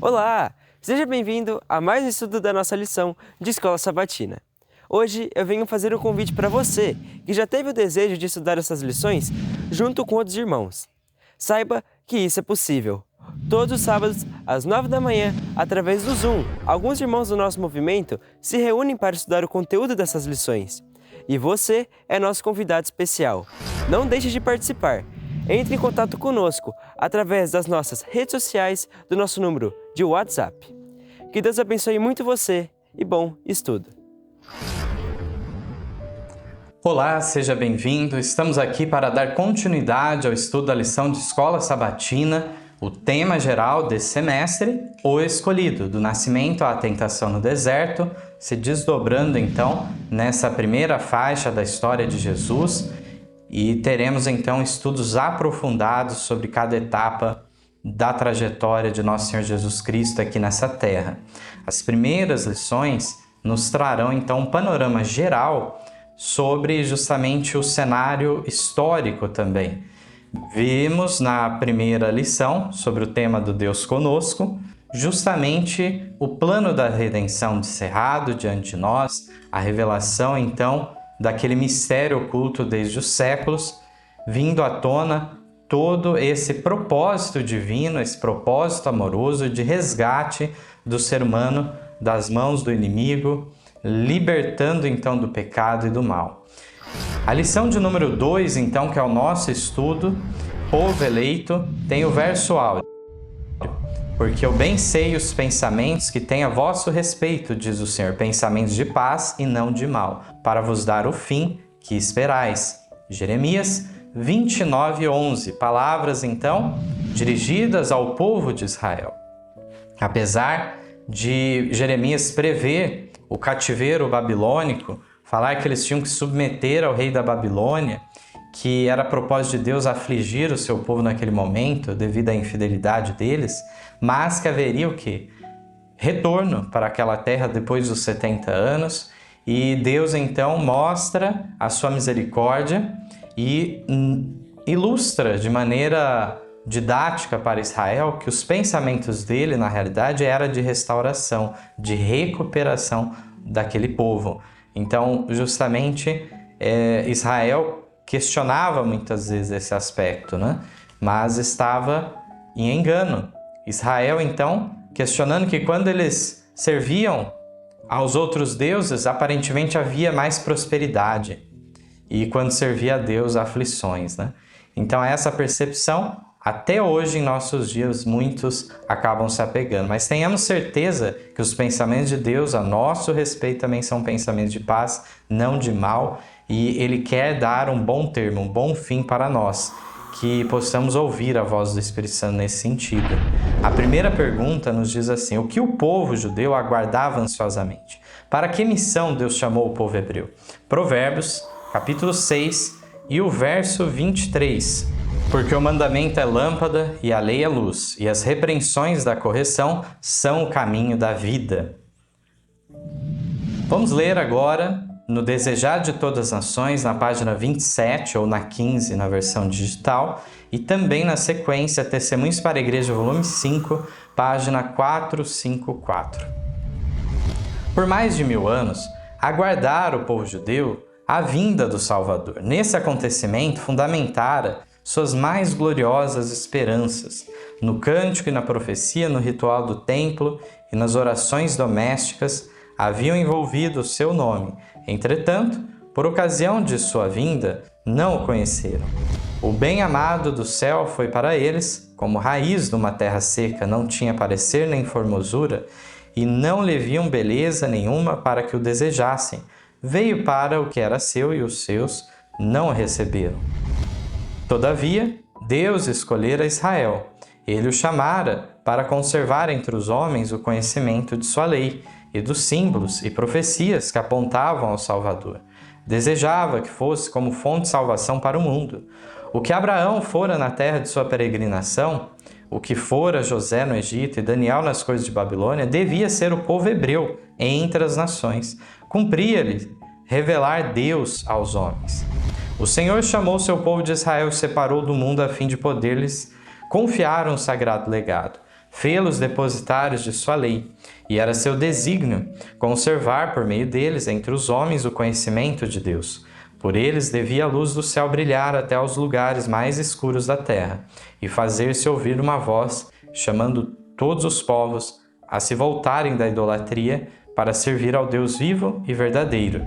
Olá! Seja bem-vindo a mais um estudo da nossa lição de Escola Sabatina. Hoje eu venho fazer um convite para você que já teve o desejo de estudar essas lições junto com outros irmãos. Saiba que isso é possível. Todos os sábados, às 9 da manhã, através do Zoom, alguns irmãos do nosso movimento se reúnem para estudar o conteúdo dessas lições. E você é nosso convidado especial. Não deixe de participar. Entre em contato conosco através das nossas redes sociais, do nosso número de WhatsApp. Que Deus abençoe muito você e bom estudo! Olá, seja bem-vindo. Estamos aqui para dar continuidade ao estudo da lição de Escola Sabatina, o tema geral desse semestre, o escolhido, do nascimento à tentação no deserto, se desdobrando então nessa primeira faixa da história de Jesus. E teremos então estudos aprofundados sobre cada etapa da trajetória de Nosso Senhor Jesus Cristo aqui nessa terra. As primeiras lições nos trarão então um panorama geral sobre justamente o cenário histórico também. Vimos na primeira lição sobre o tema do Deus conosco, justamente o plano da redenção encerrado diante de nós, a revelação então daquele mistério oculto desde os séculos, vindo à tona todo esse propósito divino, esse propósito amoroso de resgate do ser humano das mãos do inimigo, libertando então do pecado e do mal. A lição de número 2, então, que é o nosso estudo, povo eleito, tem o verso áudio. Porque eu bem sei os pensamentos que têm a vosso respeito, diz o Senhor, pensamentos de paz e não de mal, para vos dar o fim que esperais. Jeremias 29:11, palavras então dirigidas ao povo de Israel. Apesar de Jeremias prever o cativeiro babilônico, falar que eles tinham que submeter ao rei da Babilônia, que era propósito de Deus afligir o seu povo naquele momento, devido à infidelidade deles, mas que haveria o quê? Retorno para aquela terra depois dos 70 anos, e Deus então mostra a sua misericórdia e ilustra de maneira didática para Israel que os pensamentos dele, na realidade, era de restauração, de recuperação daquele povo. Então, justamente, Israel questionava muitas vezes esse aspecto, né? Mas estava em engano. Israel, então, questionando que quando eles serviam aos outros deuses, aparentemente havia mais prosperidade. E quando servia a Deus, aflições, né? Então, essa percepção, até hoje, em nossos dias, muitos acabam se apegando. Mas tenhamos certeza que os pensamentos de Deus a nosso respeito também são pensamentos de paz, não de mal. E Ele quer dar um bom termo, um bom fim para nós, que possamos ouvir a voz do Espírito Santo nesse sentido. A primeira pergunta nos diz assim: o que o povo judeu aguardava ansiosamente? Para que missão Deus chamou o povo hebreu? Provérbios, capítulo 6 e o verso 23. Porque o mandamento é lâmpada e a lei é luz, e as repreensões da correção são o caminho da vida. Vamos ler agora no Desejar de Todas as Nações, na página 27 ou na 15 na versão digital, e também na sequência Testemunhos para a Igreja, volume 5, página 454. Por mais de 1000 anos, aguardara o povo judeu a vinda do Salvador. Nesse acontecimento, fundamentara suas mais gloriosas esperanças, no cântico e na profecia, no ritual do templo e nas orações domésticas, haviam envolvido o seu nome. Entretanto, por ocasião de sua vinda, não o conheceram. O bem-amado do céu foi para eles, como raiz de uma terra seca, não tinha parecer nem formosura, e não lhe viam beleza nenhuma para que o desejassem. Veio para o que era seu e os seus não o receberam. Todavia, Deus escolhera Israel. Ele o chamara para conservar entre os homens o conhecimento de sua lei e dos símbolos e profecias que apontavam ao Salvador. Desejava que fosse como fonte de salvação para o mundo. O que Abraão fora na terra de sua peregrinação, o que fora José no Egito e Daniel nas coisas de Babilônia, devia ser o povo hebreu entre as nações. Cumpria-lhe revelar Deus aos homens. O Senhor chamou seu povo de Israel e separou do mundo a fim de poder-lhes confiar um sagrado legado. fê-los depositários de sua lei, e era seu desígnio conservar por meio deles entre os homens o conhecimento de Deus. Por eles devia a luz do céu brilhar até aos lugares mais escuros da terra, e fazer-se ouvir uma voz, chamando todos os povos a se voltarem da idolatria para servir ao Deus vivo e verdadeiro.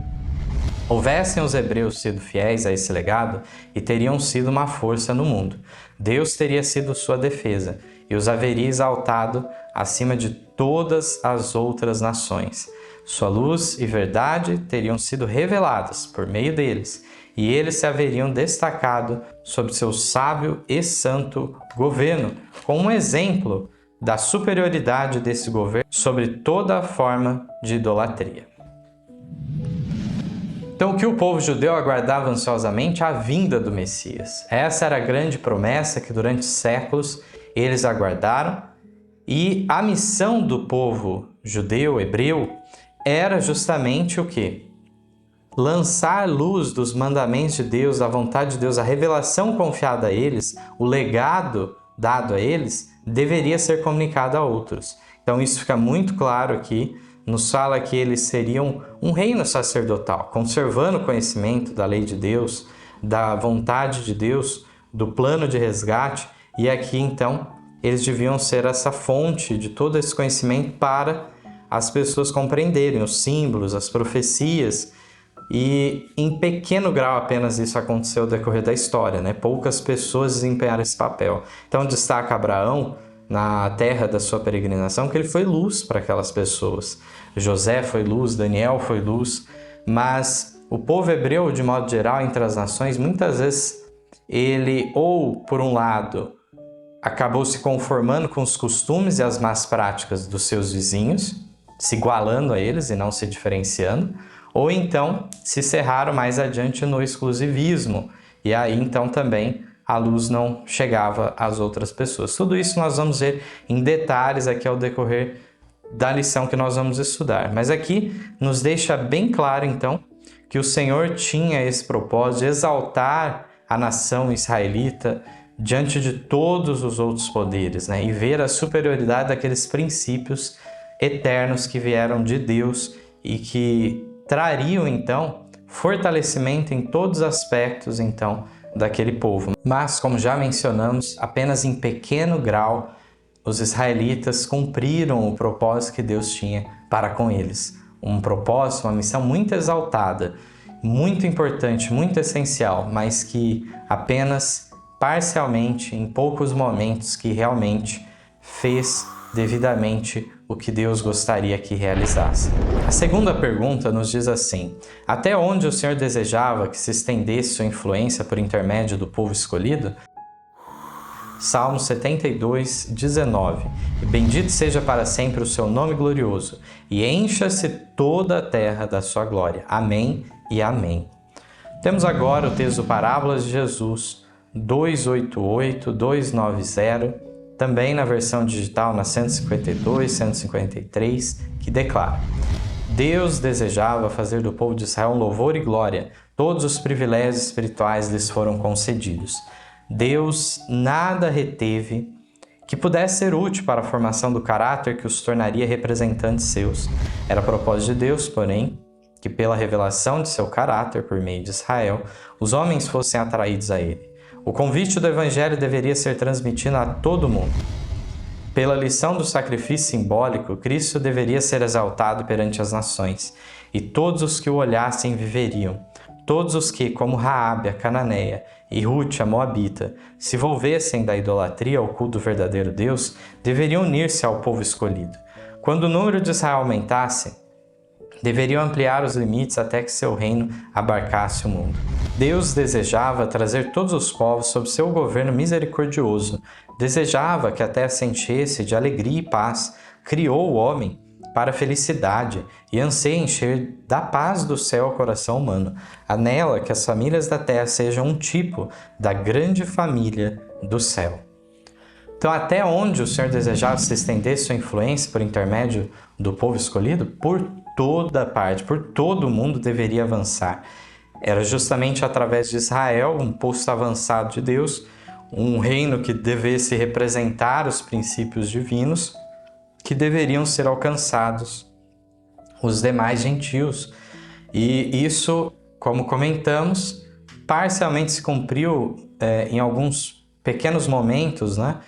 Houvessem os hebreus sido fiéis a esse legado e teriam sido uma força no mundo. Deus teria sido sua defesa e os haveria exaltado acima de todas as outras nações. Sua luz e verdade teriam sido reveladas por meio deles, e eles se haveriam destacado sob seu sábio e santo governo, como um exemplo da superioridade desse governo sobre toda forma de idolatria. Então, o que o povo judeu aguardava ansiosamente? A vinda do Messias. Essa era a grande promessa que durante séculos eles aguardaram, e a missão do povo judeu, hebreu, era justamente o quê? Lançar luz dos mandamentos de Deus, da vontade de Deus, a revelação confiada a eles, o legado dado a eles, deveria ser comunicado a outros. Então isso fica muito claro aqui, nos fala que eles seriam um reino sacerdotal, conservando o conhecimento da lei de Deus, da vontade de Deus, do plano de resgate, e aqui então eles deviam ser essa fonte de todo esse conhecimento para as pessoas compreenderem os símbolos, as profecias, e em pequeno grau apenas isso aconteceu ao decorrer da história, né? Poucas pessoas desempenharam esse papel. Então destaca Abraão na terra da sua peregrinação que ele foi luz para aquelas pessoas. José foi luz, Daniel foi luz, mas o povo hebreu, de modo geral, entre as nações, muitas vezes ele, ou por um lado, acabou se conformando com os costumes e as más práticas dos seus vizinhos, se igualando a eles e não se diferenciando, ou então se cerraram mais adiante no exclusivismo, e aí então também a luz não chegava às outras pessoas. Tudo isso nós vamos ver em detalhes aqui ao decorrer da lição que nós vamos estudar. Mas aqui nos deixa bem claro então que o Senhor tinha esse propósito de exaltar a nação israelita diante de todos os outros poderes, né? E ver a superioridade daqueles princípios eternos que vieram de Deus e que trariam então fortalecimento em todos os aspectos então daquele povo. Mas, como já mencionamos, apenas em pequeno grau os israelitas cumpriram o propósito que Deus tinha para com eles. Um propósito, uma missão muito exaltada, muito importante, muito essencial, mas que apenas parcialmente, em poucos momentos, que realmente fez devidamente o que Deus gostaria que realizasse. A segunda pergunta nos diz assim: até onde o Senhor desejava que se estendesse sua influência por intermédio do povo escolhido? Salmo 72, 19. Bendito seja para sempre o seu nome glorioso, e encha-se toda a terra da sua glória. Amém e amém. Temos agora o texto Parábolas de Jesus, 288, 290, também na versão digital na 152, 153, que declara: Deus desejava fazer do povo de Israel um louvor e glória. Todos os privilégios espirituais lhes foram concedidos. Deus nada reteve que pudesse ser útil para a formação do caráter que os tornaria representantes seus. Era propósito de Deus, porém, que pela revelação de seu caráter por meio de Israel, os homens fossem atraídos a ele. O convite do Evangelho deveria ser transmitido a todo mundo. Pela lição do sacrifício simbólico, Cristo deveria ser exaltado perante as nações, e todos os que o olhassem viveriam. Todos os que, como Raabe, a cananeia, e Ruth, a moabita, se volvessem da idolatria ao culto do verdadeiro Deus, deveriam unir-se ao povo escolhido. Quando o número de Israel aumentasse, deveriam ampliar os limites até que seu reino abarcasse o mundo. Deus desejava trazer todos os povos sob seu governo misericordioso. Desejava que a terra se enchesse de alegria e paz. Criou o homem para a felicidade e anseia encher da paz do céu o coração humano. Anela que as famílias da terra sejam um tipo da grande família do céu. Então, até onde o Senhor desejava se estender sua influência por intermédio do povo escolhido? Por toda parte, por todo o mundo deveria avançar. Era justamente através de Israel, um posto avançado de Deus, um reino que devesse representar os princípios divinos que deveriam ser alcançados os demais gentios. E isso, como comentamos, parcialmente se cumpriu em alguns pequenos momentos, né?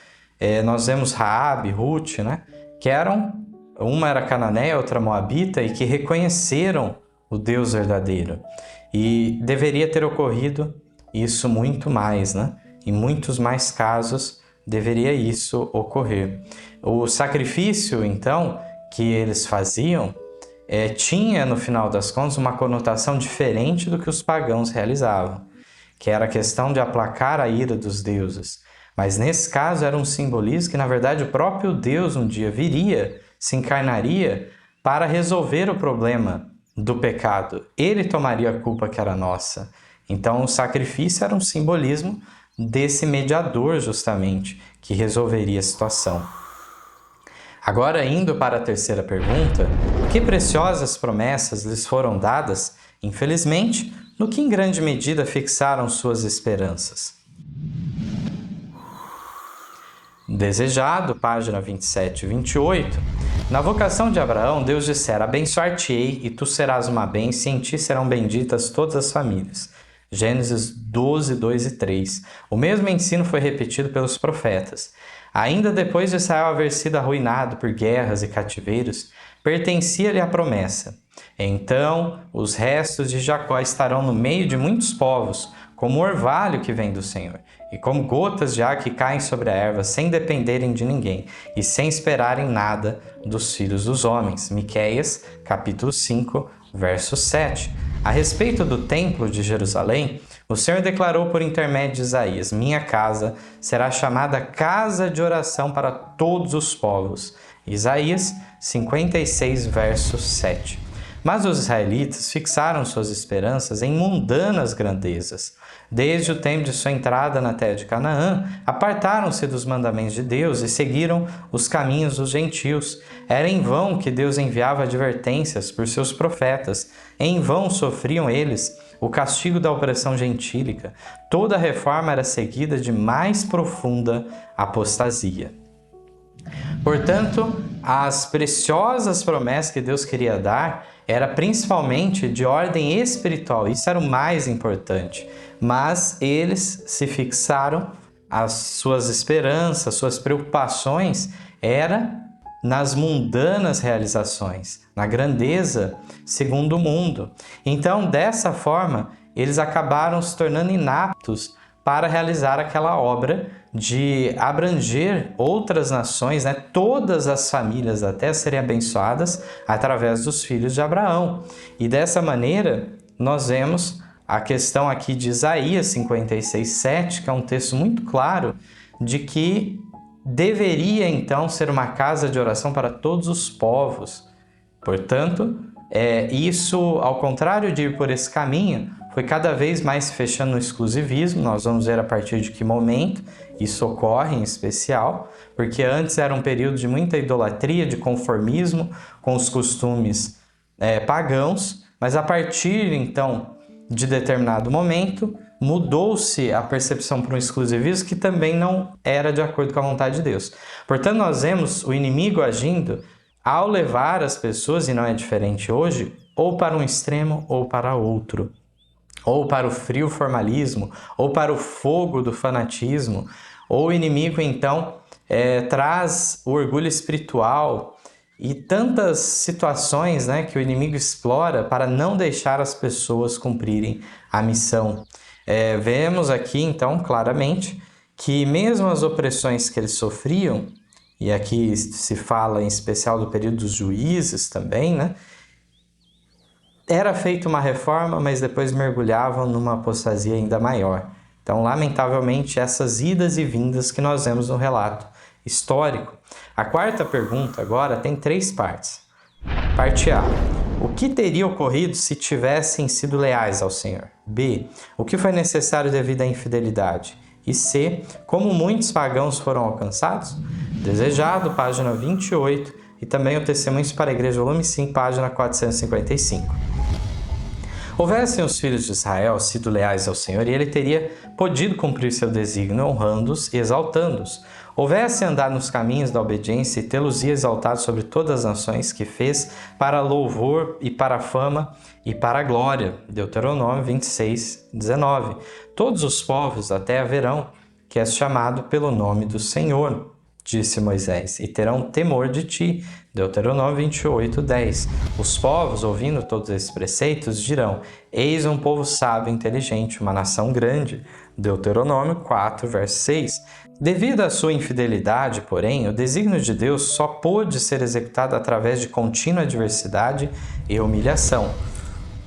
Nós vemos Raabe, Ruth, né? Que uma era cananeia, outra moabita, e que reconheceram o Deus verdadeiro. E deveria ter ocorrido isso muito mais, né? Em muitos mais casos deveria isso ocorrer. O sacrifício, então, que eles faziam tinha, no final das contas, uma conotação diferente do que os pagãos realizavam, que era a questão de aplacar a ira dos deuses. Mas nesse caso era um simbolismo que, na verdade, o próprio Deus um dia viria, se encarnaria para resolver o problema do pecado. Ele tomaria a culpa que era nossa. Então o sacrifício era um simbolismo desse mediador, justamente, que resolveria a situação. Agora, indo para a terceira pergunta, que preciosas promessas lhes foram dadas, infelizmente, no que em grande medida fixaram suas esperanças? Desejado, página 27 e 28, na vocação de Abraão, Deus dissera: abençoar-te-ei, e tu serás uma bênção, e em ti serão benditas todas as famílias. Gênesis 12, 2 e 3. O mesmo ensino foi repetido pelos profetas. Ainda depois de Israel haver sido arruinado por guerras e cativeiros, pertencia-lhe a promessa: então os restos de Jacó estarão no meio de muitos povos, como o orvalho que vem do Senhor, e como gotas de ar que caem sobre a erva, sem dependerem de ninguém, e sem esperarem nada dos filhos dos homens. Miqueias, capítulo 5, verso 7. A respeito do templo de Jerusalém, o Senhor declarou por intermédio de Isaías: minha casa será chamada casa de oração para todos os povos. Isaías 56, verso 7. Mas os israelitas fixaram suas esperanças em mundanas grandezas. Desde o tempo de sua entrada na terra de Canaã, apartaram-se dos mandamentos de Deus e seguiram os caminhos dos gentios. Era em vão que Deus enviava advertências por seus profetas. Em vão sofriam eles o castigo da opressão gentílica. Toda reforma era seguida de mais profunda apostasia. Portanto, as preciosas promessas que Deus queria dar era principalmente de ordem espiritual. Isso era o mais importante. Mas eles se fixaram, as suas esperanças, suas preocupações era nas mundanas realizações, na grandeza segundo o mundo. Então, dessa forma, eles acabaram se tornando inaptos para realizar aquela obra de abranger outras nações, né? Todas as famílias até serem abençoadas através dos filhos de Abraão. E dessa maneira, nós vemos a questão aqui de Isaías 56, 7, que é um texto muito claro de que deveria então ser uma casa de oração para todos os povos. Portanto, isso, ao contrário de ir por esse caminho, foi cada vez mais se fechando no exclusivismo. Nós vamos ver a partir de que momento isso ocorre em especial, porque antes era um período de muita idolatria, de conformismo com os costumes pagãos, mas a partir então de determinado momento mudou-se a percepção para um exclusivismo que também não era de acordo com a vontade de Deus. Portanto, nós vemos o inimigo agindo ao levar as pessoas, e não é diferente hoje, ou para um extremo ou para outro, ou para o frio formalismo, ou para o fogo do fanatismo, ou o inimigo então traz o orgulho espiritual e tantas situações, né, que o inimigo explora para não deixar as pessoas cumprirem a missão. Vemos aqui então claramente que mesmo as opressões que eles sofriam, e aqui se fala em especial do período dos juízes também, né, era feita uma reforma, mas depois mergulhavam numa apostasia ainda maior. Então, lamentavelmente, essas idas e vindas que nós vemos no relato histórico. A quarta pergunta agora tem 3 partes. Parte A: o que teria ocorrido se tivessem sido leais ao Senhor? B: o que foi necessário devido à infidelidade? E C: como muitos pagãos foram alcançados? Desejado, página 28, e também o Testemunhos para a Igreja, volume 5, página 455. Houvessem os filhos de Israel sido leais ao Senhor, e ele teria podido cumprir seu desígnio, honrando-os e exaltando-os. Houvesse andado nos caminhos da obediência e tê-los exaltado sobre todas as nações que fez, para louvor e para a fama e para a glória. Deuteronômio 26, 19. Todos os povos da terra verão que és chamado pelo nome do Senhor, disse Moisés, e terão temor de ti. Deuteronômio 28, 10. Os povos, ouvindo todos esses preceitos, dirão: eis um povo sábio e inteligente, uma nação grande. Deuteronômio 4, verso 6. Devido à sua infidelidade, porém, o desígnio de Deus só pôde ser executado através de contínua adversidade e humilhação.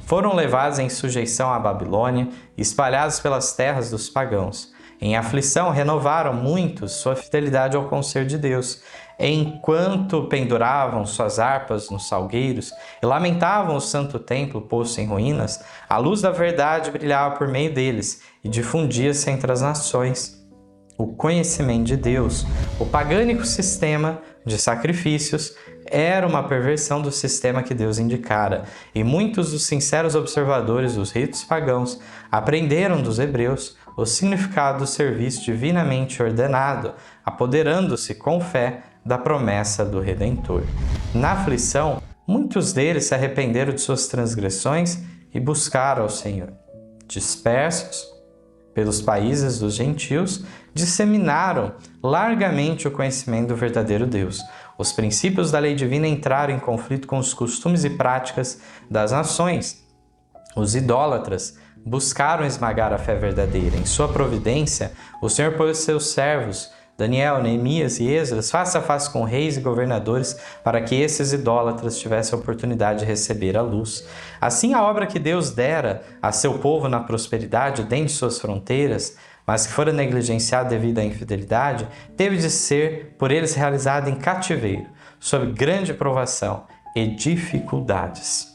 Foram levados em sujeição à Babilônia, espalhados pelas terras dos pagãos. Em aflição, renovaram muitos sua fidelidade ao conselho de Deus. Enquanto penduravam suas harpas nos salgueiros e lamentavam o santo templo posto em ruínas, a luz da verdade brilhava por meio deles e difundia-se entre as nações. O conhecimento de Deus, o pagânico sistema de sacrifícios, era uma perversão do sistema que Deus indicara, e muitos dos sinceros observadores dos ritos pagãos aprenderam dos hebreus o significado do serviço divinamente ordenado, apoderando-se com fé da promessa do Redentor. Na aflição, muitos deles se arrependeram de suas transgressões e buscaram ao Senhor. Dispersos pelos países dos gentios, disseminaram largamente o conhecimento do verdadeiro Deus. Os princípios da lei divina entraram em conflito com os costumes e práticas das nações. Os idólatras buscaram esmagar a fé verdadeira. Em sua providência, o Senhor pôs seus servos, Daniel, Neemias e Esdras, face a face com reis e governadores, para que esses idólatras tivessem a oportunidade de receber a luz. Assim, a obra que Deus dera a seu povo na prosperidade dentro de suas fronteiras, mas que fora negligenciada devido à infidelidade, teve de ser por eles realizada em cativeiro, sob grande provação e dificuldades.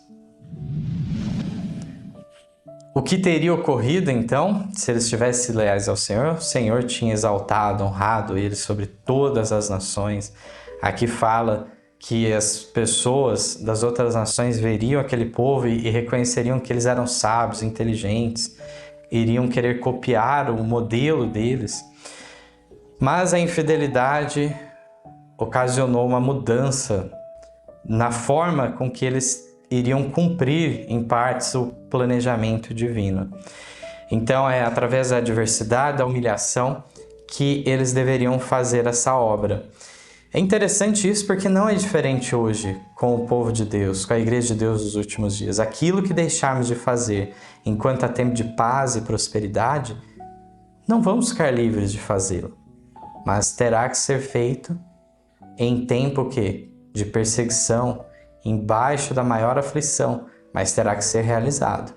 O que teria ocorrido, então, se eles tivessem leais ao Senhor? O Senhor tinha exaltado, honrado eles sobre todas as nações. Aqui fala que as pessoas das outras nações veriam aquele povo e reconheceriam que eles eram sábios, inteligentes, iriam querer copiar o modelo deles. Mas a infidelidade ocasionou uma mudança na forma com que eles iriam cumprir, em partes, o planejamento divino. Então, é através da adversidade, da humilhação, que eles deveriam fazer essa obra. É interessante isso porque não é diferente hoje com o povo de Deus, com a Igreja de Deus dos últimos dias. Aquilo que deixarmos de fazer enquanto há tempo de paz e prosperidade, não vamos ficar livres de fazê-lo, mas terá que ser feito em tempo de perseguição, embaixo da maior aflição, mas terá que ser realizado.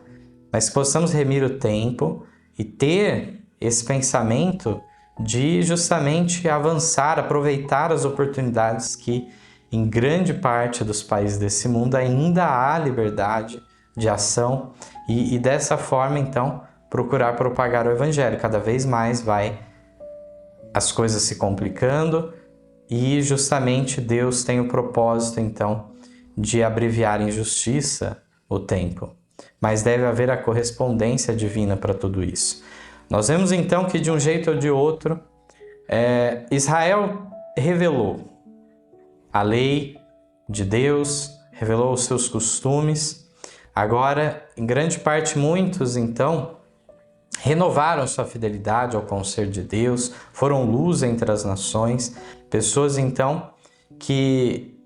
Mas que possamos remir o tempo e ter esse pensamento de justamente avançar, aproveitar as oportunidades que em grande parte dos países desse mundo ainda há liberdade de ação e dessa forma, então, procurar propagar o Evangelho. Cada vez mais as coisas se complicando e justamente Deus tem o propósito, então, de abreviar em justiça o tempo. Mas deve haver a correspondência divina para tudo isso. Nós vemos então que de um jeito ou de outro, Israel revelou a lei de Deus, revelou os seus costumes. Agora, em grande parte, muitos então renovaram sua fidelidade ao conselho de Deus, foram luz entre as nações, pessoas então que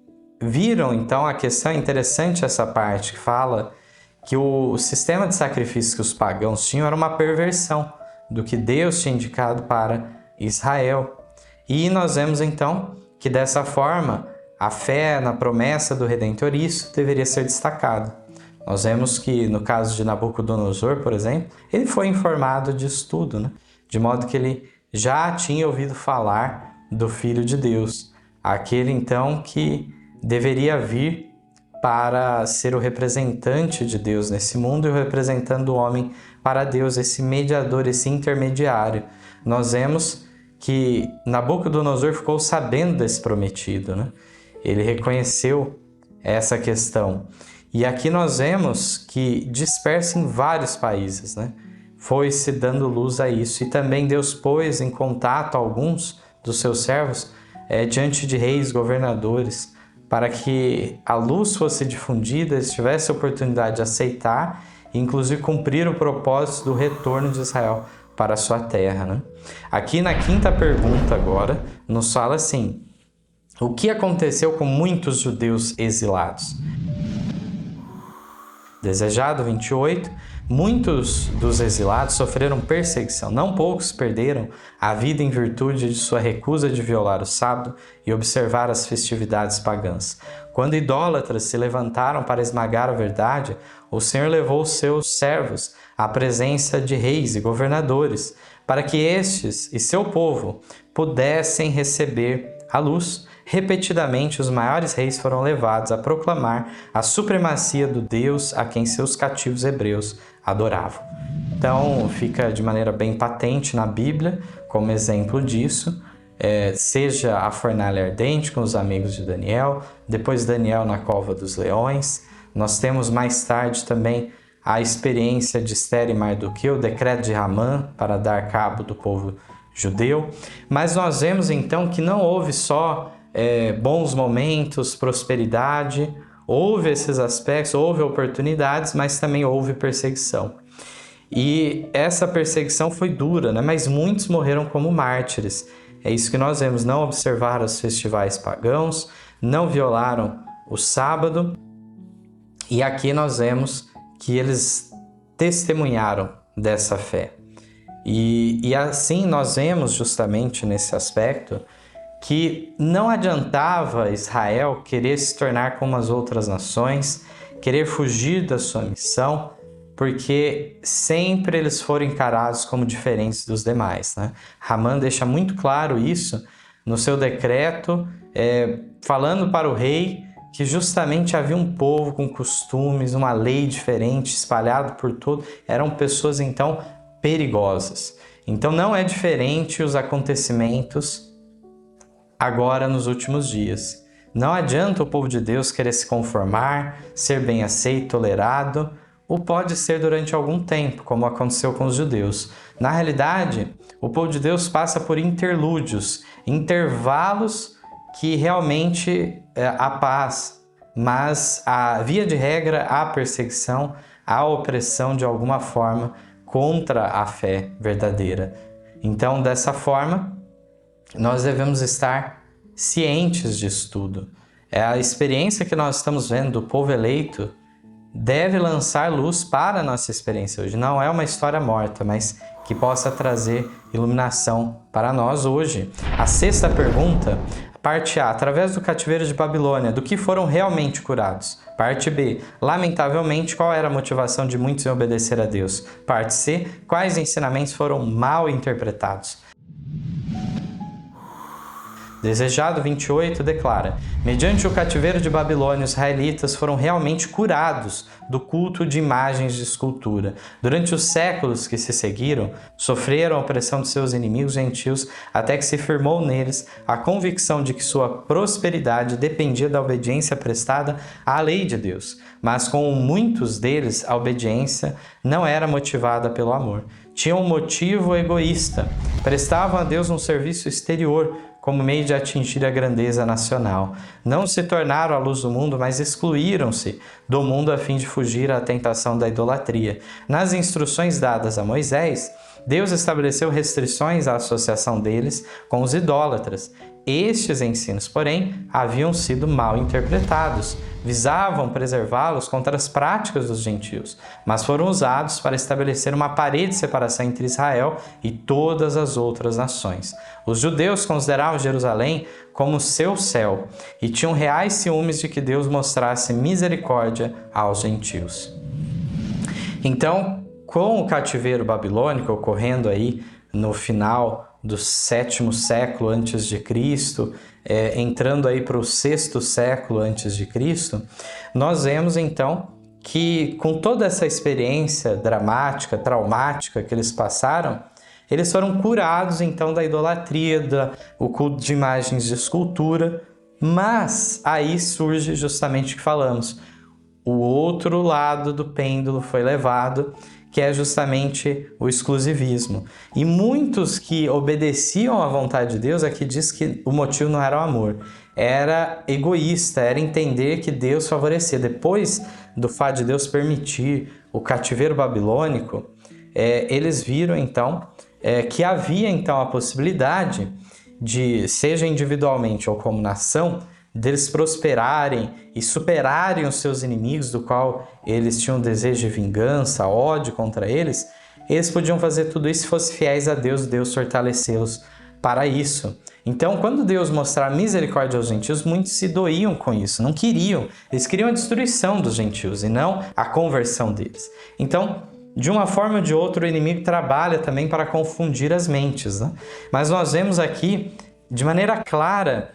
viram então a questão. Interessante essa parte que fala que o sistema de sacrifícios que os pagãos tinham era uma perversão do que Deus tinha indicado para Israel. E nós vemos então que dessa forma a fé na promessa do Redentor, isso deveria ser destacado. Nós vemos que no caso de Nabucodonosor, por exemplo, ele foi informado disso tudo, né? De modo que ele já tinha ouvido falar do Filho de Deus, aquele então que deveria vir para ser o representante de Deus nesse mundo e o representando o homem para Deus, esse mediador, esse intermediário. Nós vemos que Nabucodonosor ficou sabendo desse prometido, né? Ele reconheceu essa questão. E aqui nós vemos que dispersa em vários países, né? Foi se dando luz a isso. E também Deus pôs em contato alguns dos seus servos diante de reis, governadores, para que a luz fosse difundida, eles tivessem a oportunidade de aceitar e inclusive cumprir o propósito do retorno de Israel para a sua terra, né? Aqui na quinta pergunta agora, nos fala assim: o que aconteceu com muitos judeus exilados? Desejado 28, muitos dos exilados sofreram perseguição, não poucos perderam a vida em virtude de sua recusa de violar o sábado e observar as festividades pagãs. Quando idólatras se levantaram para esmagar a verdade, o Senhor levou seus servos à presença de reis e governadores, para que estes e seu povo pudessem receber a luz. Repetidamente, os maiores reis foram levados a proclamar a supremacia do Deus a quem seus cativos hebreus adoravam. Então, fica de maneira bem patente na Bíblia, como exemplo disso, seja a fornalha ardente com os amigos de Daniel, depois Daniel na cova dos leões. Nós temos mais tarde também a experiência de Esther e Mardoqueu, o decreto de Ramã para dar cabo do povo judeu. Mas nós vemos então que não houve só bons momentos, prosperidade, houve esses aspectos, houve oportunidades, mas também houve perseguição. E essa perseguição foi dura, né? Mas muitos morreram como mártires. É isso que nós vemos: não observaram os festivais pagãos, não violaram o sábado. E aqui nós vemos que eles testemunharam dessa fé. E assim nós vemos justamente nesse aspecto que não adiantava Israel querer se tornar como as outras nações, querer fugir da sua missão, porque sempre eles foram encarados como diferentes dos demais, né? Ramã deixa muito claro isso no seu decreto, falando para o rei que justamente havia um povo com costumes, uma lei diferente, espalhado por todo. Eram pessoas, então, perigosas. Então, não é diferente os acontecimentos agora nos últimos dias. Não adianta o povo de Deus querer se conformar, ser bem aceito, tolerado, ou pode ser durante algum tempo, como aconteceu com os judeus. Na realidade, o povo de Deus passa por interlúdios, intervalos que realmente há paz, mas a via de regra há perseguição, há opressão de alguma forma contra a fé verdadeira. Então, dessa forma, nós devemos estar cientes disso tudo. A experiência que nós estamos vendo do povo eleito deve lançar luz para a nossa experiência hoje. Não é uma história morta, mas que possa trazer iluminação para nós hoje. A sexta pergunta, parte A, através do cativeiro de Babilônia, do que foram realmente curados? Parte B, lamentavelmente, qual era a motivação de muitos em obedecer a Deus? Parte C, quais ensinamentos foram mal interpretados? Desejado 28 declara: mediante o cativeiro de Babilônia, os israelitas foram realmente curados do culto de imagens de escultura. Durante os séculos que se seguiram, sofreram a opressão de seus inimigos gentios, até que se firmou neles a convicção de que sua prosperidade dependia da obediência prestada à lei de Deus. Mas com muitos deles, a obediência não era motivada pelo amor. Tinham um motivo egoísta. Prestavam a Deus um serviço exterior, como meio de atingir a grandeza nacional. Não se tornaram a luz do mundo, mas excluíram-se do mundo a fim de fugir à tentação da idolatria. Nas instruções dadas a Moisés, Deus estabeleceu restrições à associação deles com os idólatras. Estes ensinos, porém, haviam sido mal interpretados, visavam preservá-los contra as práticas dos gentios, mas foram usados para estabelecer uma parede de separação entre Israel e todas as outras nações. Os judeus consideravam Jerusalém como seu céu e tinham reais ciúmes de que Deus mostrasse misericórdia aos gentios. Então, com o cativeiro babilônico ocorrendo aí no final do 7º século antes de Cristo, entrando aí para o 6º século antes de Cristo, nós vemos então que com toda essa experiência dramática, traumática que eles passaram, eles foram curados então da idolatria, do culto de imagens de escultura, mas aí surge justamente o que falamos, o outro lado do pêndulo foi levado, que é justamente o exclusivismo. E muitos que obedeciam à vontade de Deus, aqui diz que o motivo não era o amor, era egoísta, era entender que Deus favorecia. Depois do fato de Deus permitir o cativeiro babilônico, eles viram então que havia então a possibilidade de, seja individualmente ou como nação, deles prosperarem e superarem os seus inimigos, do qual eles tinham desejo de vingança, ódio contra eles. Eles podiam fazer tudo isso se fossem fiéis a Deus, Deus fortalecê-los para isso. Então, quando Deus mostrar misericórdia aos gentios, muitos se doíam com isso, não queriam. Eles queriam a destruição dos gentios e não a conversão deles. Então, de uma forma ou de outra, o inimigo trabalha também para confundir as mentes, né? Mas nós vemos aqui, de maneira clara,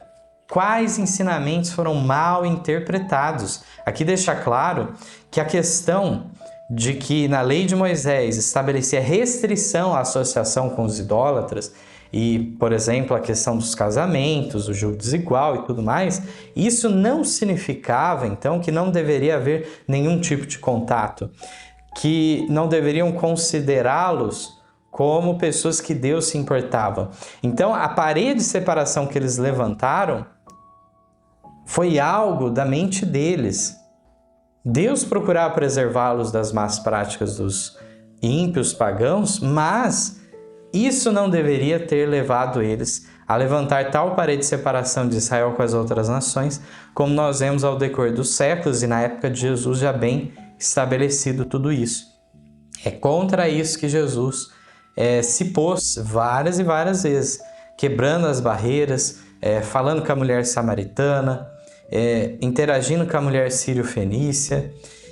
quais ensinamentos foram mal interpretados. Aqui deixa claro que a questão de que na lei de Moisés estabelecia restrição à associação com os idólatras e, por exemplo, a questão dos casamentos, o julgo desigual e tudo mais, isso não significava, então, que não deveria haver nenhum tipo de contato, que não deveriam considerá-los como pessoas que Deus se importava. Então, a parede de separação que eles levantaram foi algo da mente deles. Deus procurava preservá-los das más práticas dos ímpios pagãos, mas isso não deveria ter levado eles a levantar tal parede de separação de Israel com as outras nações, como nós vemos ao decorrer dos séculos e na época de Jesus já bem estabelecido tudo isso. É contra isso que Jesus se pôs várias e várias vezes, quebrando as barreiras, falando com a mulher samaritana, interagindo com a mulher sírio-fenícia,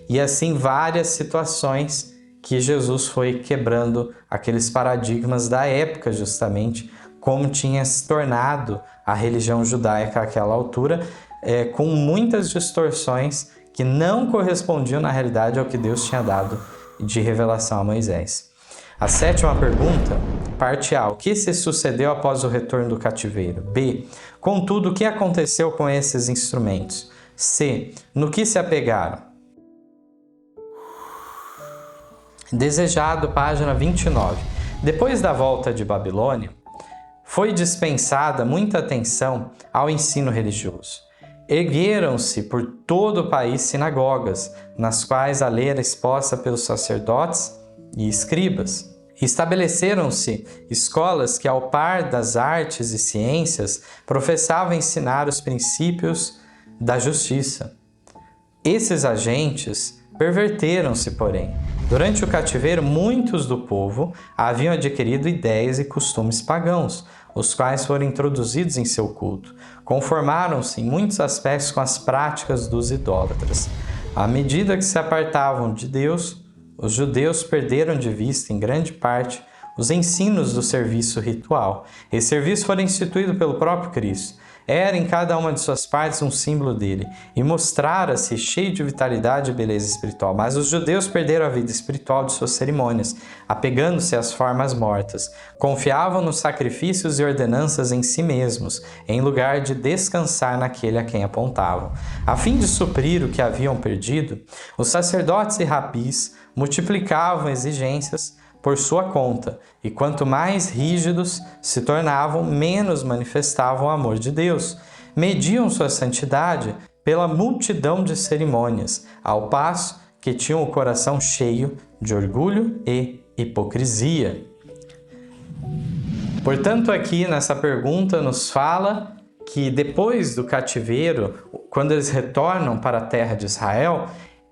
e assim várias situações que Jesus foi quebrando aqueles paradigmas da época, justamente, como tinha se tornado a religião judaica àquela altura, com muitas distorções que não correspondiam na realidade ao que Deus tinha dado de revelação a Moisés. A sétima pergunta, parte A. O que se sucedeu após o retorno do cativeiro? B. Contudo, o que aconteceu com esses instrumentos? C. No que se apegaram? Desejado, página 29. Depois da volta de Babilônia, foi dispensada muita atenção ao ensino religioso. Ergueram-se por todo o país sinagogas, nas quais a lei era exposta pelos sacerdotes e escribas. Estabeleceram-se escolas que, ao par das artes e ciências, professavam ensinar os princípios da justiça. Esses agentes perverteram-se, porém. Durante o cativeiro, muitos do povo haviam adquirido ideias e costumes pagãos, os quais foram introduzidos em seu culto. Conformaram-se em muitos aspectos com as práticas dos idólatras. À medida que se apartavam de Deus, os judeus perderam de vista, em grande parte, os ensinos do serviço ritual. Esse serviço foi instituído pelo próprio Cristo. Era em cada uma de suas partes um símbolo dele e mostrara-se cheio de vitalidade e beleza espiritual. Mas os judeus perderam a vida espiritual de suas cerimônias, apegando-se às formas mortas. Confiavam nos sacrifícios e ordenanças em si mesmos, em lugar de descansar naquele a quem apontavam. A fim de suprir o que haviam perdido, os sacerdotes e rabis multiplicavam exigências por sua conta, e quanto mais rígidos se tornavam, menos manifestavam o amor de Deus. Mediam sua santidade pela multidão de cerimônias, ao passo que tinham o coração cheio de orgulho e hipocrisia. Portanto, aqui nessa pergunta nos fala que depois do cativeiro, quando eles retornam para a terra de Israel,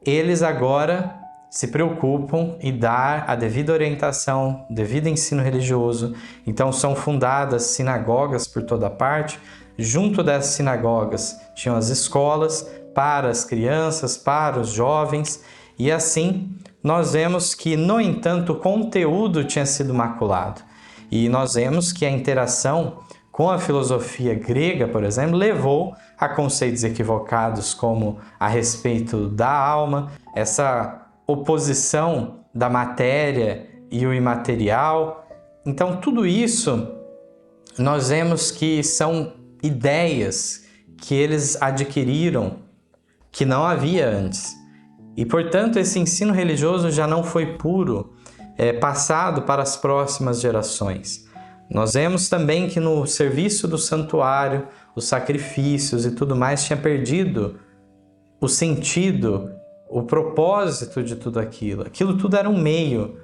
eles agora se preocupam em dar a devida orientação, devido ensino religioso. Então são fundadas sinagogas por toda parte. Junto dessas sinagogas tinham as escolas para as crianças, para os jovens. E assim nós vemos que, no entanto, o conteúdo tinha sido maculado. E nós vemos que a interação com a filosofia grega, por exemplo, levou a conceitos equivocados como a respeito da alma, essa oposição da matéria e o imaterial. Então, tudo isso nós vemos que são ideias que eles adquiriram que não havia antes. E, portanto, esse ensino religioso já não foi puro, passado para as próximas gerações. Nós vemos também que no serviço do santuário, os sacrifícios e tudo mais tinha perdido o sentido, o propósito de tudo aquilo. Aquilo tudo era um meio,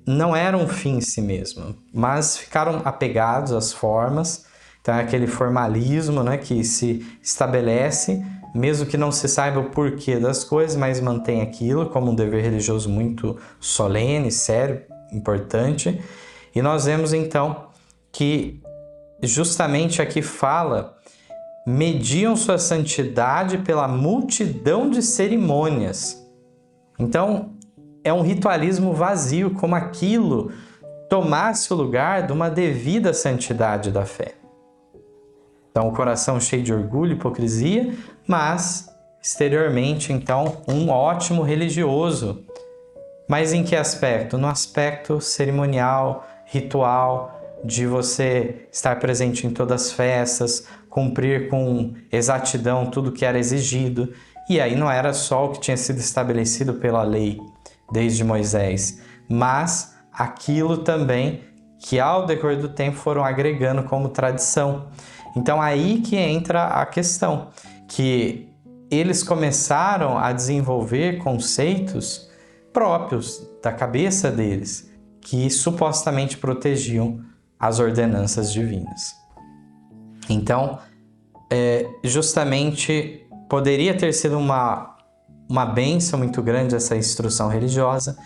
não era um fim em si mesmo, mas ficaram apegados às formas. Então é aquele formalismo, né, que se estabelece, mesmo que não se saiba o porquê das coisas, mas mantém aquilo como um dever religioso muito solene, sério, importante. E nós vemos então que justamente aqui fala, mediam sua santidade pela multidão de cerimônias. Então é um ritualismo vazio, como aquilo tomasse o lugar de uma devida santidade da fé. Então, o coração cheio de orgulho e hipocrisia, mas exteriormente, então, um ótimo religioso. Mas em que aspecto? No aspecto cerimonial, ritual, de você estar presente em todas as festas, cumprir com exatidão tudo que era exigido. E aí não era só o que tinha sido estabelecido pela lei desde Moisés, mas aquilo também que ao decorrer do tempo foram agregando como tradição. Então aí que entra a questão, que eles começaram a desenvolver conceitos próprios da cabeça deles, que supostamente protegiam as ordenanças divinas. Então, justamente poderia ter sido uma bênção muito grande essa instrução religiosa,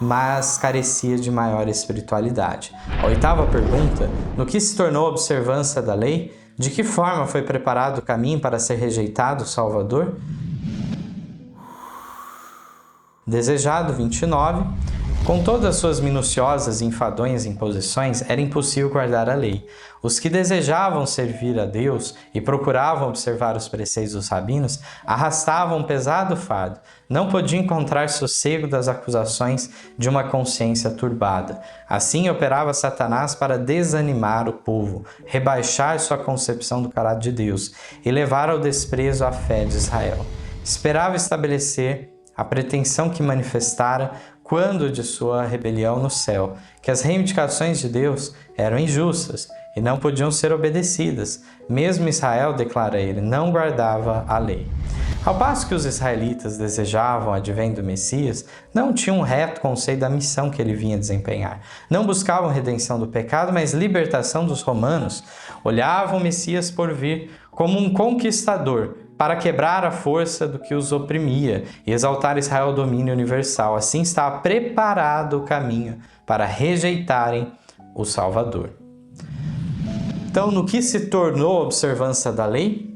mas carecia de maior espiritualidade. A oitava pergunta: no que se tornou a observância da lei? De que forma foi preparado o caminho para ser rejeitado o Salvador? Desejado, 29. Com todas as suas minuciosas e enfadonhas imposições, era impossível guardar a lei. Os que desejavam servir a Deus e procuravam observar os preceitos dos rabinos arrastavam um pesado fardo. Não podiam encontrar sossego das acusações de uma consciência turbada. Assim operava Satanás para desanimar o povo, rebaixar sua concepção do caráter de Deus e levar ao desprezo a fé de Israel. Esperava estabelecer a pretensão que manifestara quando de sua rebelião no céu, que as reivindicações de Deus eram injustas e não podiam ser obedecidas. Mesmo Israel, declara ele, não guardava a lei. Ao passo que os israelitas desejavam o advento do Messias, não tinham um reto conceito da missão que ele vinha desempenhar. Não buscavam redenção do pecado, mas libertação dos romanos. Olhavam o Messias por vir como um conquistador, para quebrar a força do que os oprimia e exaltar Israel ao domínio universal. Assim estava preparado o caminho para rejeitarem o Salvador. Então, no que se tornou a observância da lei?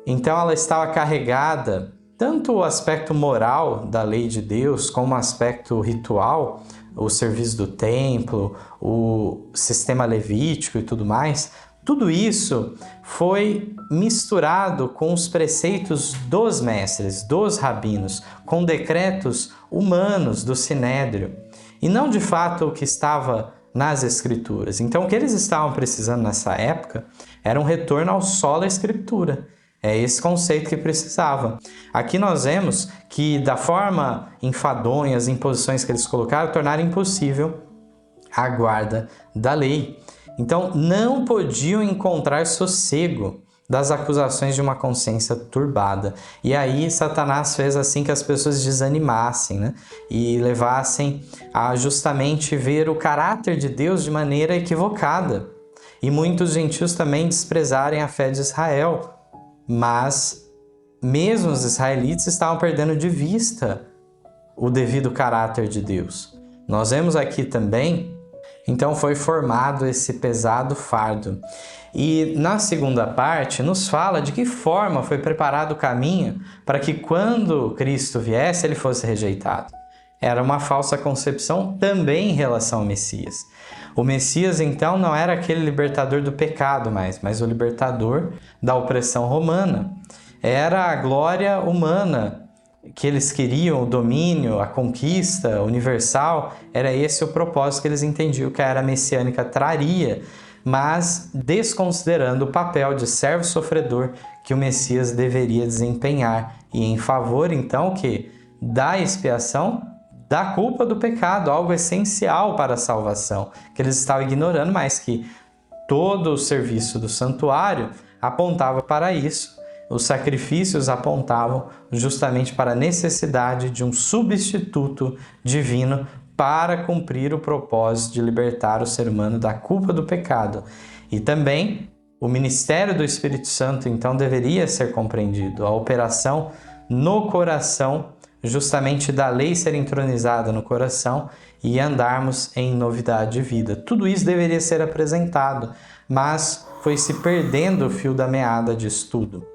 Então, ela estava carregada tanto o aspecto moral da lei de Deus, como o aspecto ritual, o serviço do templo, o sistema levítico e tudo mais. Tudo isso foi misturado com os preceitos dos mestres, dos rabinos, com decretos humanos do Sinédrio, e não de fato o que estava nas Escrituras. Então, o que eles estavam precisando nessa época era um retorno ao sola Escritura. É esse conceito que precisava. Aqui nós vemos que, da forma enfadonha, as imposições que eles colocaram, tornaram impossível a guarda da lei. Então, não podiam encontrar sossego das acusações de uma consciência turbada. E aí, Satanás fez assim que as pessoas desanimassem, né? E levassem a justamente ver o caráter de Deus de maneira equivocada. E muitos gentios também desprezarem a fé de Israel. Mas, mesmo os israelitas estavam perdendo de vista o devido caráter de Deus. Nós vemos aqui também. Então foi formado esse pesado fardo. E na segunda parte nos fala de que forma foi preparado o caminho para que quando Cristo viesse ele fosse rejeitado. Era uma falsa concepção também em relação ao Messias. O Messias então não era aquele libertador do pecado mais, mas o libertador da opressão romana. Era a glória humana que eles queriam, o domínio, a conquista universal, era esse o propósito que eles entendiam que a era messiânica traria, mas desconsiderando o papel de servo sofredor que o Messias deveria desempenhar, e em favor, então, que da expiação da culpa do pecado, algo essencial para a salvação, que eles estavam ignorando, mas que todo o serviço do santuário apontava para isso. Os sacrifícios apontavam justamente para a necessidade de um substituto divino para cumprir o propósito de libertar o ser humano da culpa do pecado. E também o ministério do Espírito Santo, então, deveria ser compreendido. A operação no coração, justamente da lei ser entronizada no coração e andarmos em novidade de vida. Tudo isso deveria ser apresentado, mas foi se perdendo o fio da meada disso tudo.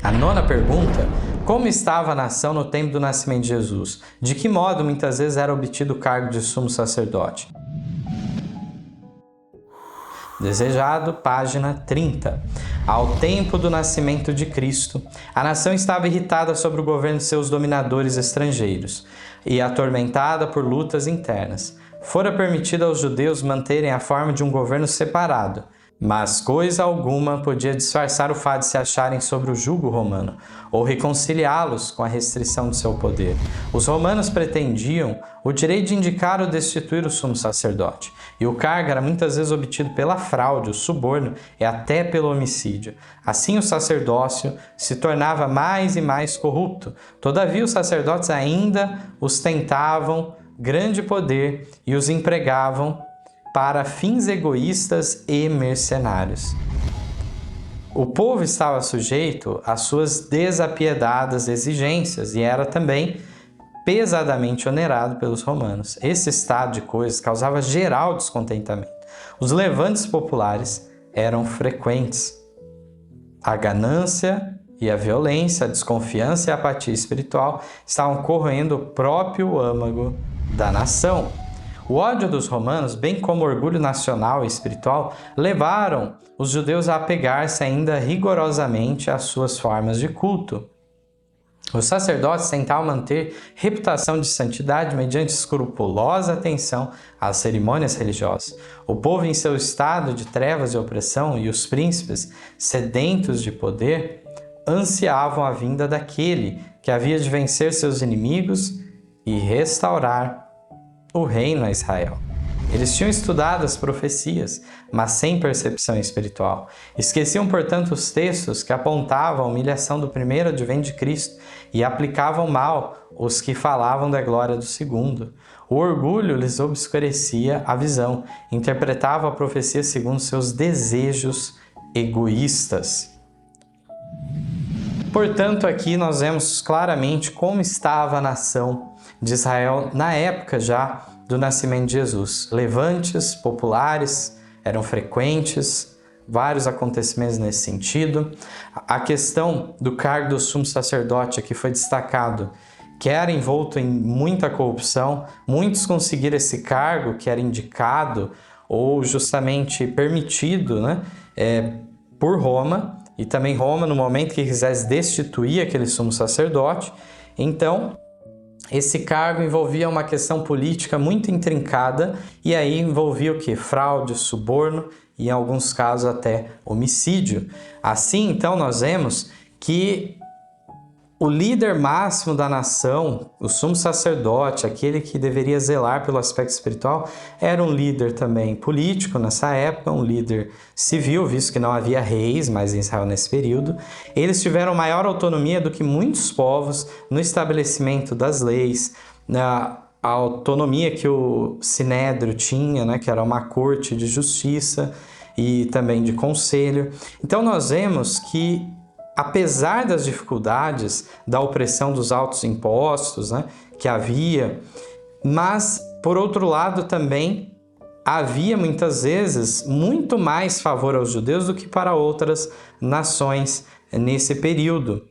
A nona pergunta: como estava a nação no tempo do nascimento de Jesus? De que modo muitas vezes era obtido o cargo de sumo sacerdote? Desejado, página 30. Ao tempo do nascimento de Cristo, a nação estava irritada sobre o governo de seus dominadores estrangeiros e atormentada por lutas internas. Fora permitido aos judeus manterem a forma de um governo separado, mas coisa alguma podia disfarçar o fato de se acharem sobre o jugo romano, ou reconciliá-los com a restrição de seu poder. Os romanos pretendiam o direito de indicar ou destituir o sumo sacerdote, e o cargo era muitas vezes obtido pela fraude, o suborno e até pelo homicídio. Assim o sacerdócio se tornava mais e mais corrupto. Todavia os sacerdotes ainda ostentavam grande poder e os empregavam para fins egoístas e mercenários. O povo estava sujeito às suas desapiedadas exigências e era também pesadamente onerado pelos romanos. Esse estado de coisas causava geral descontentamento. Os levantes populares eram frequentes. A ganância e a violência, a desconfiança e a apatia espiritual estavam corroendo o próprio âmago da nação. O ódio dos romanos, bem como o orgulho nacional e espiritual, levaram os judeus a apegar-se ainda rigorosamente às suas formas de culto. Os sacerdotes tentavam manter reputação de santidade mediante escrupulosa atenção às cerimônias religiosas. O povo, em seu estado de trevas e opressão, e os príncipes, sedentos de poder, ansiavam a vinda daquele que havia de vencer seus inimigos e restaurar o reino a Israel. Eles tinham estudado as profecias, mas sem percepção espiritual. Esqueciam, portanto, os textos que apontavam a humilhação do primeiro advento de Cristo e aplicavam mal os que falavam da glória do segundo. O orgulho lhes obscurecia a visão, interpretavam a profecia segundo seus desejos egoístas. Portanto, aqui nós vemos claramente como estava a nação de Israel na época já do nascimento de Jesus. Levantes populares eram frequentes, vários acontecimentos nesse sentido. A questão do cargo do sumo sacerdote aqui foi destacado, que era envolto em muita corrupção. Muitos conseguiram esse cargo, que era indicado ou justamente permitido, por Roma, e também Roma, no momento que quisesse destituir aquele sumo sacerdote. Então, esse cargo envolvia uma questão política muito intrincada e aí envolvia o quê? Fraude, suborno e, em alguns casos, até homicídio. Assim, então, nós vemos que o líder máximo da nação, o sumo sacerdote, aquele que deveria zelar pelo aspecto espiritual, era um líder também político nessa época, um líder civil, visto que não havia reis mais em Israel nesse período. Eles tiveram maior autonomia do que muitos povos no estabelecimento das leis, a autonomia que o Sinédrio tinha, que era uma corte de justiça e também de conselho. Então nós vemos que, apesar das dificuldades da opressão dos altos impostos, que havia, mas, por outro lado, também havia muitas vezes muito mais favor aos judeus do que para outras nações nesse período.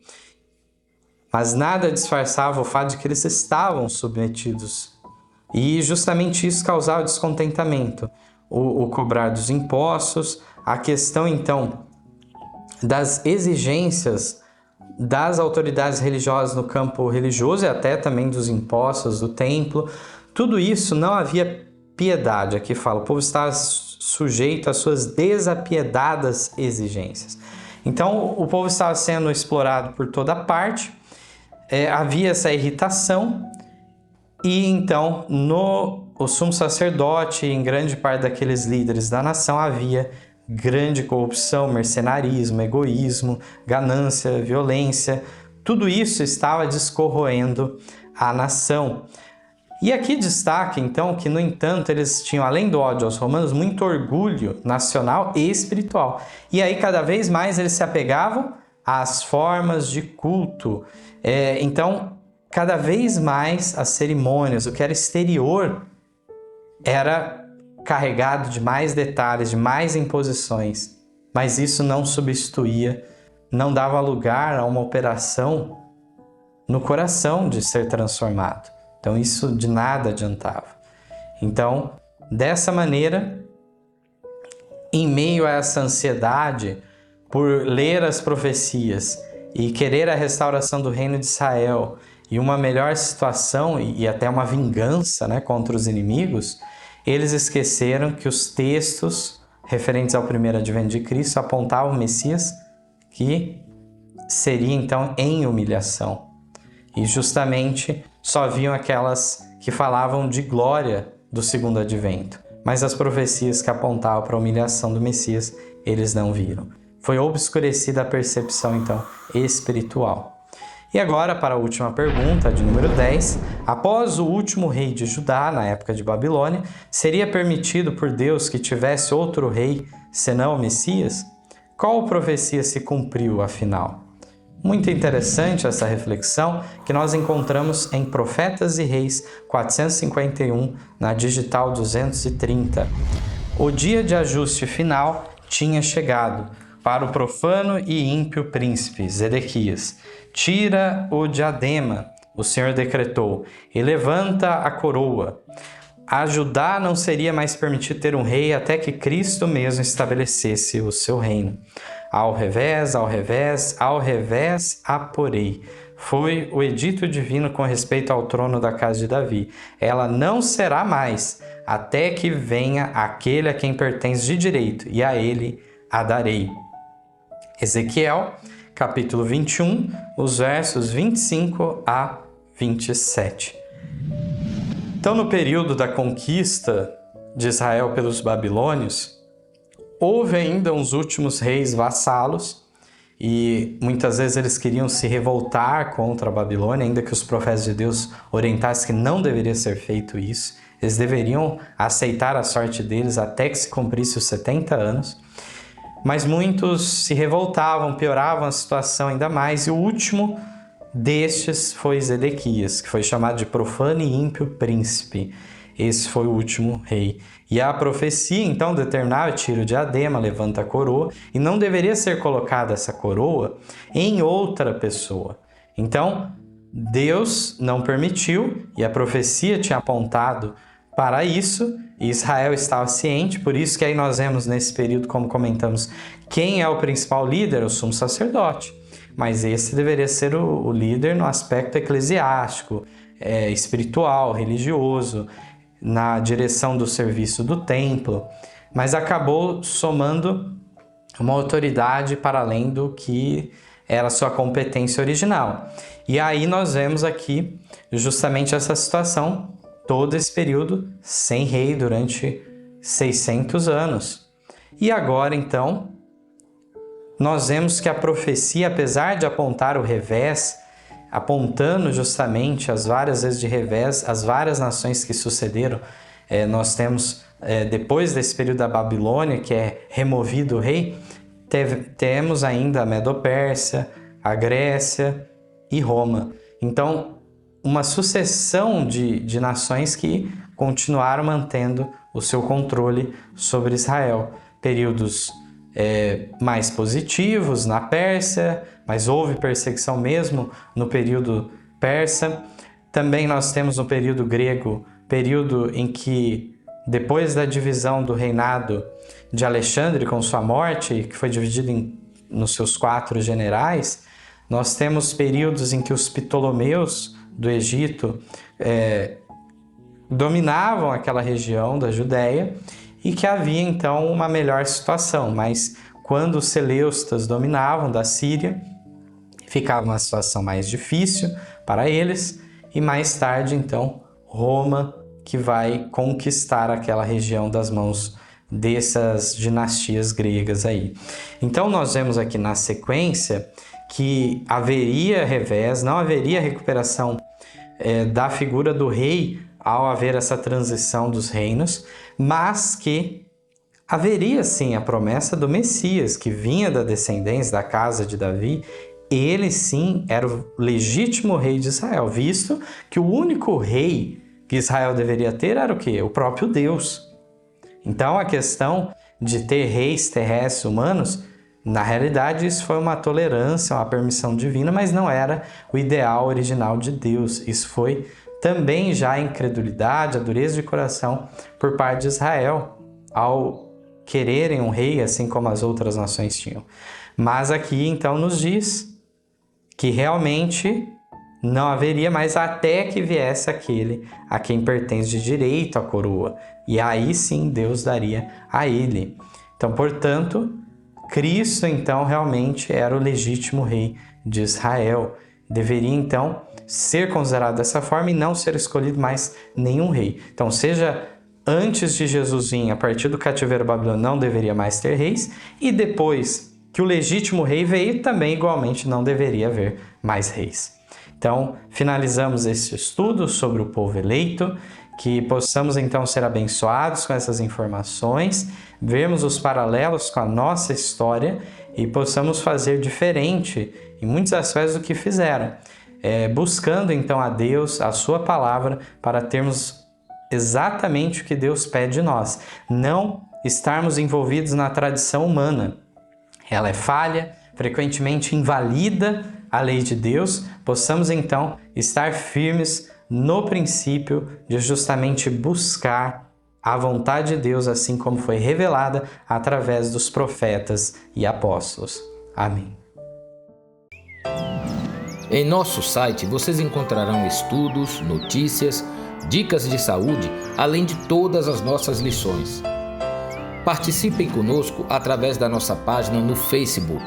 Mas nada disfarçava o fato de que eles estavam submetidos. E justamente isso causava descontentamento. O cobrar dos impostos, a questão, então, das exigências das autoridades religiosas no campo religioso e até também dos impostos do templo. Tudo isso não havia piedade. Aqui fala, o povo estava sujeito às suas desapiedadas exigências. Então, o povo estava sendo explorado por toda parte, havia essa irritação e então o sumo sacerdote e em grande parte daqueles líderes da nação havia grande corrupção, mercenarismo, egoísmo, ganância, violência. Tudo isso estava descorroendo a nação. E aqui destaca, então, que, no entanto, eles tinham, além do ódio aos romanos, muito orgulho nacional e espiritual. E aí, cada vez mais, eles se apegavam às formas de culto. Então, cada vez mais, as cerimônias, o que era exterior, era carregado de mais detalhes, de mais imposições. Mas isso não substituía, não dava lugar a uma operação no coração de ser transformado. Então isso de nada adiantava. Então, dessa maneira, em meio a essa ansiedade por ler as profecias e querer a restauração do reino de Israel e uma melhor situação e até uma vingança, contra os inimigos, eles esqueceram que os textos referentes ao primeiro advento de Cristo apontavam o Messias que seria então em humilhação. E justamente só viam aquelas que falavam de glória do segundo advento. Mas as profecias que apontavam para a humilhação do Messias, eles não viram. Foi obscurecida a percepção, então, espiritual. E agora, para a última pergunta, de número 10. Após o último rei de Judá, na época de Babilônia, seria permitido por Deus que tivesse outro rei, senão o Messias? Qual profecia se cumpriu, afinal? Muito interessante essa reflexão que nós encontramos em Profetas e Reis 451, na digital 230. O dia de ajuste final tinha chegado para o profano e ímpio príncipe Zedequias. Tira o diadema, o Senhor decretou, e levanta a coroa. A Judá não seria mais permitido ter um rei até que Cristo mesmo estabelecesse o seu reino. Ao revés, ao revés, ao revés, aporei. Foi o edito divino com respeito ao trono da casa de Davi. Ela não será mais, até que venha aquele a quem pertence de direito, e a ele a darei. Ezequiel, capítulo 21, os versos 25 a 27. Então, no período da conquista de Israel pelos babilônios, houve ainda uns últimos reis vassalos e muitas vezes eles queriam se revoltar contra a Babilônia, ainda que os profetas de Deus orientassem que não deveria ser feito isso. Eles deveriam aceitar a sorte deles até que se cumprisse os 70 anos. Mas muitos se revoltavam, pioravam a situação ainda mais, e o último destes foi Zedequias, que foi chamado de profano e ímpio príncipe. Esse foi o último rei. E a profecia, então, determinava: tira o diadema, levanta a coroa, e não deveria ser colocada essa coroa em outra pessoa. Então, Deus não permitiu, e a profecia tinha apontado para isso, e Israel estava ciente, por isso que aí nós vemos nesse período, como comentamos, quem é o principal líder? O sumo sacerdote. Mas esse deveria ser o líder no aspecto eclesiástico, espiritual, religioso, na direção do serviço do templo, mas acabou somando uma autoridade para além do que era sua competência original. E aí nós vemos aqui justamente essa situação, todo esse período sem rei durante 600 anos. E agora, então, nós vemos que a profecia, apesar de apontar o revés, apontando justamente as várias vezes de revés, as várias nações que sucederam, nós temos, depois desse período da Babilônia, que é removido o rei, temos ainda a Medo-Pérsia, a Grécia e Roma. Então, uma sucessão de nações que continuaram mantendo o seu controle sobre Israel. Períodos mais positivos na Pérsia, mas houve perseguição mesmo no período persa. Também nós temos no período grego, período em que, depois da divisão do reinado de Alexandre com sua morte, que foi dividido nos seus 4 generais, nós temos períodos em que os Ptolomeus do Egito dominavam aquela região da Judéia e que havia então uma melhor situação, mas quando os Seleustas dominavam da Síria, ficava uma situação mais difícil, para eles, e mais tarde, então, Roma, que vai conquistar aquela região das mãos dessas dinastias gregas aí. Então, nós vemos aqui na sequência que haveria revés, não haveria recuperação da figura do rei ao haver essa transição dos reinos, mas que haveria sim a promessa do Messias, que vinha da descendência da casa de Davi. Ele sim era o legítimo rei de Israel, visto que o único rei que Israel deveria ter era o quê? O próprio Deus. Então a questão de ter reis terrestres humanos, na realidade isso foi uma tolerância, uma permissão divina, mas não era o ideal original de Deus. Isso foi também já a incredulidade, a dureza de coração por parte de Israel, ao quererem um rei, assim como as outras nações tinham. Mas aqui então nos diz que realmente não haveria mais até que viesse aquele a quem pertence de direito a coroa. E aí sim Deus daria a ele. Então, portanto, Cristo então realmente era o legítimo rei de Israel. Deveria então ser considerado dessa forma e não ser escolhido mais nenhum rei. Então, seja antes de Jesus vir, a partir do cativeiro babilônico, não deveria mais ter reis, e depois que o legítimo rei veio, também igualmente não deveria haver mais reis. Então, finalizamos este estudo sobre o povo eleito, que possamos então ser abençoados com essas informações, vermos os paralelos com a nossa história e possamos fazer diferente em muitos aspectos do que fizeram, buscando então a Deus, a sua palavra, para termos exatamente o que Deus pede de nós, não estarmos envolvidos na tradição humana. Ela é falha, frequentemente invalida a lei de Deus. Possamos então estar firmes no princípio de justamente buscar a vontade de Deus, assim como foi revelada através dos profetas e apóstolos. Amém. Em nosso site vocês encontrarão estudos, notícias, dicas de saúde, além de todas as nossas lições. Participem conosco através da nossa página no Facebook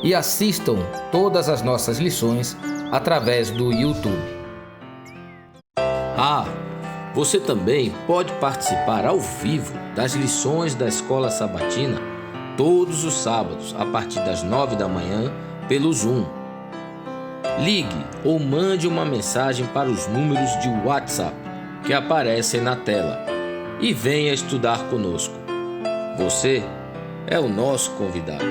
e assistam todas as nossas lições através do YouTube. Você também pode participar ao vivo das lições da Escola Sabatina todos os sábados a partir das 9 da manhã pelo Zoom. Ligue ou mande uma mensagem para os números de WhatsApp que aparecem na tela e venha estudar conosco. Você é o nosso convidado.